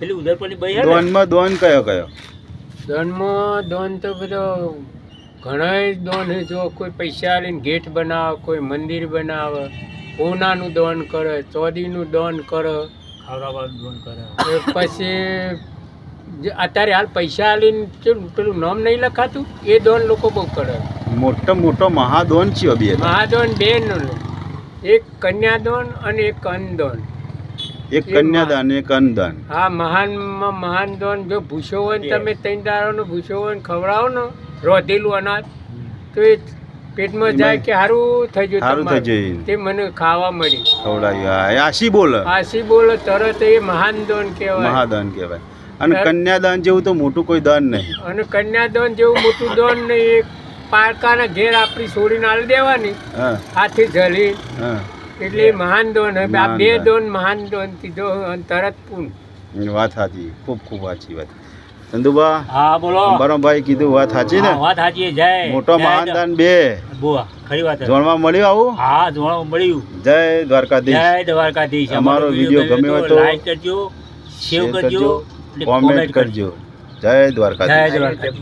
પેલી ઉદરપલ્લી ભાઈ હે ને દોનમાં દોન કયો કયો? દોનમાં દોન તો બધો ઘણા દોન છે. જો કોઈ પૈસા લઈને ગેટ બનાવે, કોઈ મંદિર બનાવે, સોનાનું દોન કરે, ચોદીનું દોન કરે, ખાવડાવવાનું દોન કરે. પછી અત્યારે હાલ પૈસા લઈને પેલું નામ નહીં લખાતું એ દોન લોકો બહુ કરે. મોટો મોટો મહાદોન છે બે. મહાદોન બે નો, એક કન્યાદોન અને એક અન્નદોન. એક કન્યાદાન એક અન્નદાન. હા, મહાનમાં મહાન દોન. જો ભૂસો હોય ને તમે 3 દાડાનો ભૂસો હોય ને ખવડાવો ને રોધેલું અનાજ, તો એ પેટમાં જાય કે સારું થઈ ગયું, સારું થઈ જાય. તે મને ખાવા મળી ખવડાવ્યું. આશી બોલે. આસી બોલો તરત એ મહાન દોન કહેવાય, મહાદાન કહેવાય. અને કન્યાદાન જેવું તો મોટું કોઈ દાન નહીં. અને કન્યાદાન જેવું મોટું દોન નહીં. એક પારકાના ઘેર આપણી છોડીને આલી દેવાની હા હાથી જલી, હા એટલે એ મહાન દોન. હવે આ બે દોન મહાન દોન કીધો અને તરત પૂન. વાત સાચી, ખૂબ ખૂબ સાચી વાત. ચંદુબા, હા બોલો. અંબારામભાઈ કીધું વાત સાચી ને? હા, વાત સાચી. જય મોટો મહાદાન બે બુઆ, ખરી વાત. જોણવા મળ્યું આવું. હા, જોવા મળ્યું. જય દ્વારકાધીશ. જય દ્વારકાધીશ. અમારો વિડીયો ગમે હોય તો લાઈક કરજો, શેર કરજો, કોમેન્ટ કરજો. જય દ્વારકાધીશ. જય દ્વારકાધીશ.